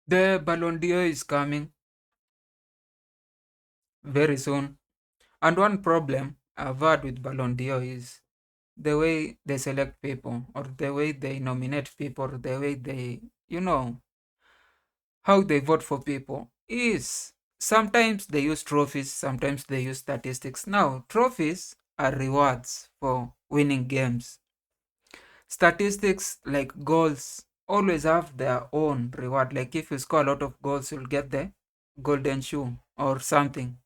The Ballon d'Or is coming very soon. And one problem I've had with Ballon d'Or is the way they select people, or the way they nominate people, or the way they, how they vote for people is sometimes they use trophies, sometimes they use statistics. Now, trophies are rewards for winning games. Statistics like goals always have their own reward. Like if you score a lot of goals, you'll get the golden shoe or something.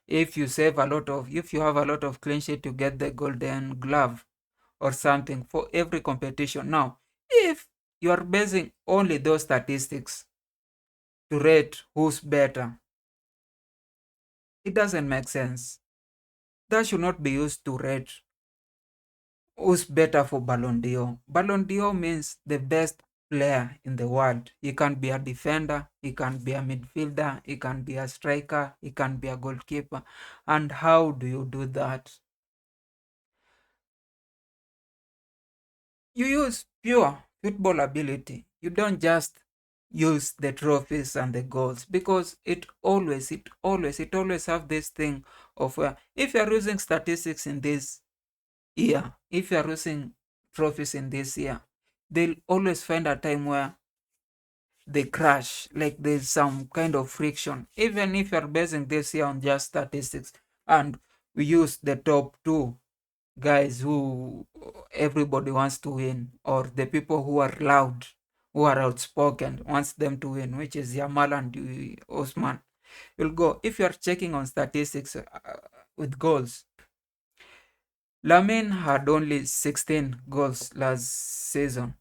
If you have a lot of clean sheet, you get the golden glove or something for every competition. Now, if you are basing only those statistics to rate who's better, it doesn't make sense. That should not be used to rate who's better for Ballon d'Or. Ballon d'Or means the best player in the world. He can be a defender, he can be a midfielder, he can be a striker, he can be a goalkeeper. And how do you do that? You use pure football ability. You don't just use the trophies and the goals, because it always have this thing of if you're using statistics in this year, if you're using trophies in this year, they'll always find a time where they crash, like there's some kind of friction. Even if you're basing this year on just statistics, and we use the top two guys who everybody wants to win, or the people who are loud, who are outspoken, wants them to win, which is Yamal and Osman. You'll go, if you're checking on statistics with goals, Lamin had only 16 goals last season.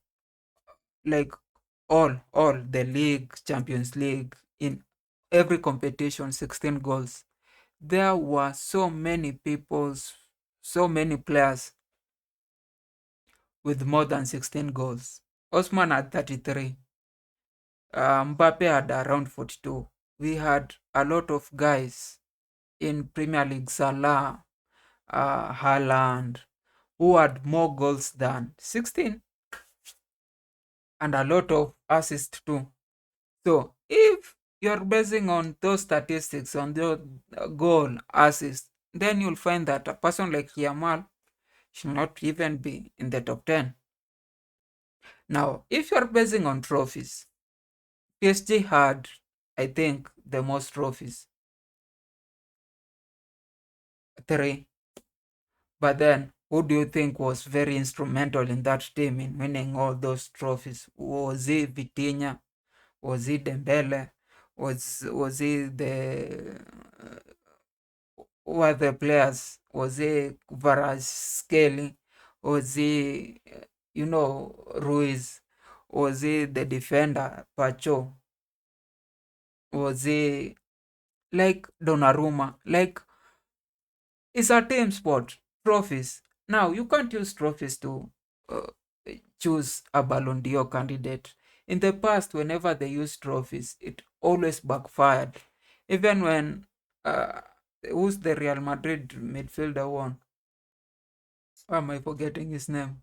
Like all the league, Champions League, in every competition, 16 goals. There were so many players with more than 16 goals. Osman had 33. Mbappe had around 42. We had a lot of guys in Premier League, Salah, Haaland, who had more goals than 16, and a lot of assists too. So if you're basing on those statistics, on the goal, assist, then you'll find that a person like Yamal should not even be in the top 10. Now, if you're basing on trophies, PSG had, I think, the most trophies, 3. But then, who do you think was very instrumental in that team in winning all those trophies? Was it Vitinha? Was it Dembele? Was it the who were the players? Was it Varaskelly? Was it Ruiz? Was it the defender Pacho? Was it like Donnarumma? Like, it's a team sport. Trophies. Now you can't use trophies to uh, choose a Ballon d'Or candidate. In the past, whenever they used trophies, it always backfired. Even when who's the Real Madrid midfielder won? Why am I forgetting his name?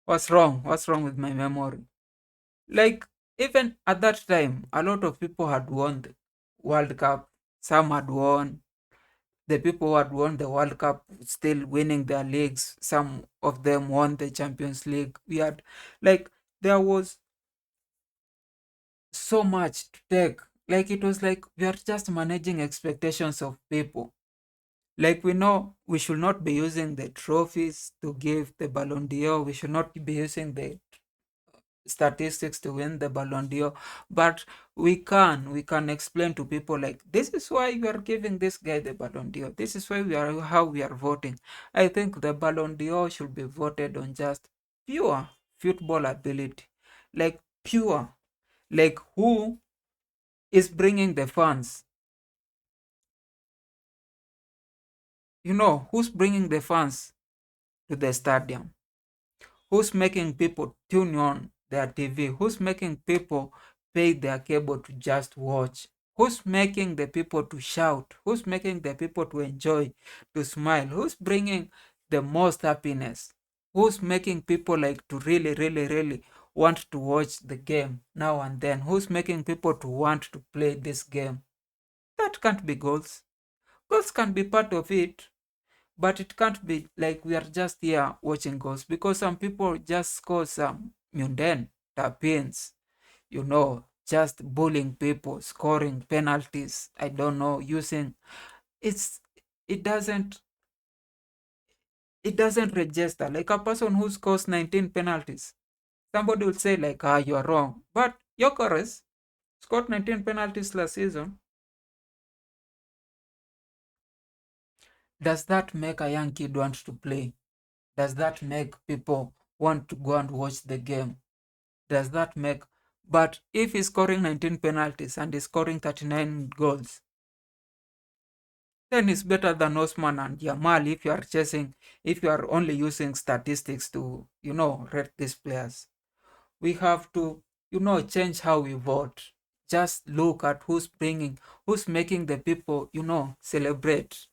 What's wrong? What's wrong with my memory? Like, even at that time, a lot of people had won the World Cup. Some had won. The people who had won the World Cup still winning their leagues. Some of them won the Champions League. We had, like, there was so much to take. Like, it was like we are just managing expectations of people. Like, we know we should not be using the trophies to give the Ballon d'Or. We should not be using the statistics to win the Ballon d'Or, but we can explain to people, like, this is why we are giving this guy the Ballon d'Or. This is why we are how we are voting. I think the Ballon d'Or should be voted on just pure football ability, like pure, like who is bringing the fans. Who's bringing the fans to the stadium? Who's making people tune on their TV? Who's making people pay their cable to just watch? Who's making the people to shout? Who's making the people to enjoy, to smile? Who's bringing the most happiness? Who's making people like to really, really, really want to watch the game now and then? Who's making people to want to play this game? That can't be goals. Goals can be part of it, but it can't be like we are just here watching goals, because some people just score some mundane tap-ins, just bullying people, scoring penalties. I don't know, using it's it doesn't it doesn't register. Like a person who scores 19 penalties, somebody will say like, you are wrong. But Gyökeres scored 19 penalties last season. Does that make a young kid want to play? Does that make people want to go and watch the game? Does that make... But if he's scoring 19 penalties and he's scoring 39 goals, then it's better than Osman and Yamal. If you are only using statistics to, rate these players. We have to, change how we vote. Just look at who's making the people, celebrate.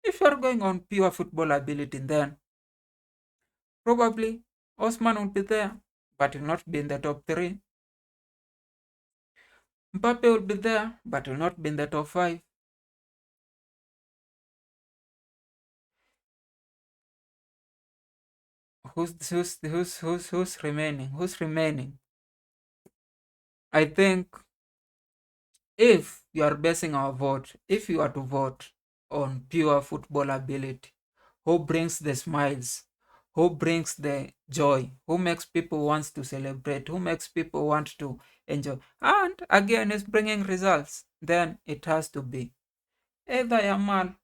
If you're going on pure football ability, then probably Osman will be there, but will not be in the top three. Mbappe will be there, but will not be in the top five. Who's remaining? Who's remaining? I think if you are basing our vote, if you are to vote on pure football ability, who brings the smiles, who brings the joy, who makes people want to celebrate, who makes people want to enjoy, and again is bringing results, then it has to be either Yamal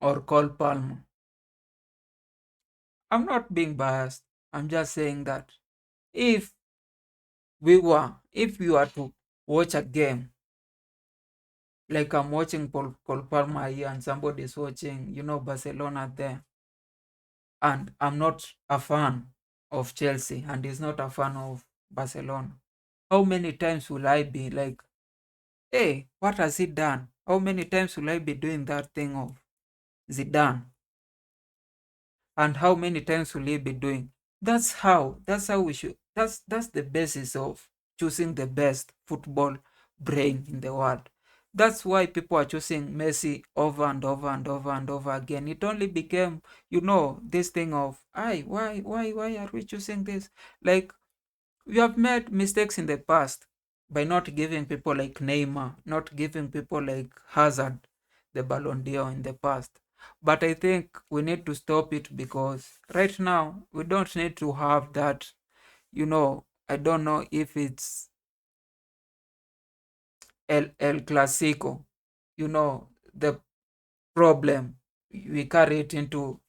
or Cole Palmer. I'm not being biased. I'm just saying that if if we were to watch a game, like I'm watching Cole Palmer here and somebody is watching, Barcelona there, and I'm not a fan of Chelsea and he's not a fan of Barcelona, how many times will I be like, hey, what has he done? How many times will I be doing that thing of Zidane? And how many times will he be doing? That's how we should, that's the basis of choosing the best football brain in the world. That's why people are choosing Messi over and over and over and over again. It only became, this thing of, why are we choosing this? Like, we have made mistakes in the past by not giving people like Neymar, not giving people like Hazard the Ballon d'Or in the past. But I think we need to stop it, because right now we don't need to have that. I don't know if it's El Clasico, the problem. We carry it into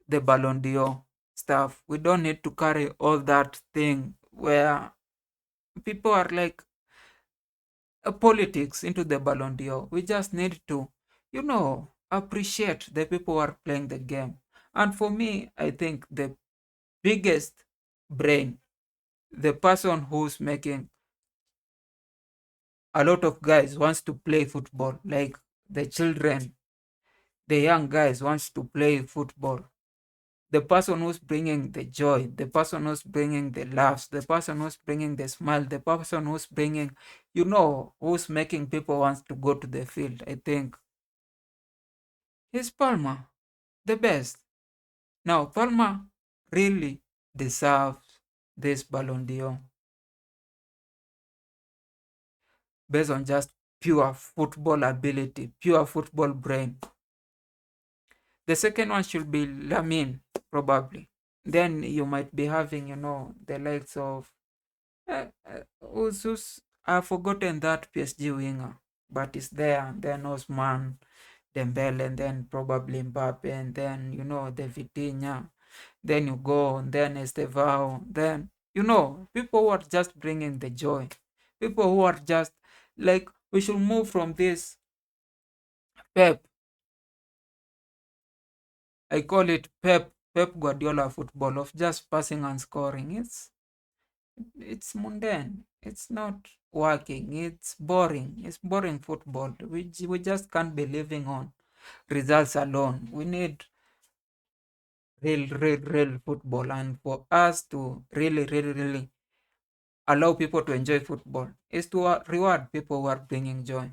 the Ballon d'Or stuff. We don't need to carry all that thing where people are like, politics into the Ballon d'Or. We just need to, appreciate the people who are playing the game. And for me, I think the biggest brain, the person who's making a lot of guys wants to play football, like the children, the young guys wants to play football. The person who's bringing the joy, the person who's bringing the laughs, the person who's bringing the smile, the person who's bringing, who's making people want to go to the field. I think is Palmer, the best. Now, Palmer really deserves this Ballon d'Or based on just pure football ability, pure football brain. The second one should be Lamine, probably. Then you might be having, the likes of I've forgotten that PSG winger, but it's there. Then Osman, Dembele, and then probably Mbappe, and then, the Vitinha. Then you go, and then Estevao. Then, people who are just bringing the joy. People who are just like, we should move from this Pep. I call it Pep Guardiola football of just passing and scoring. It's mundane. It's not. working. It's boring. It's boring football. We just can't be living on results alone. We need real football. And for us to really allow people to enjoy football is to reward people who are bringing joy.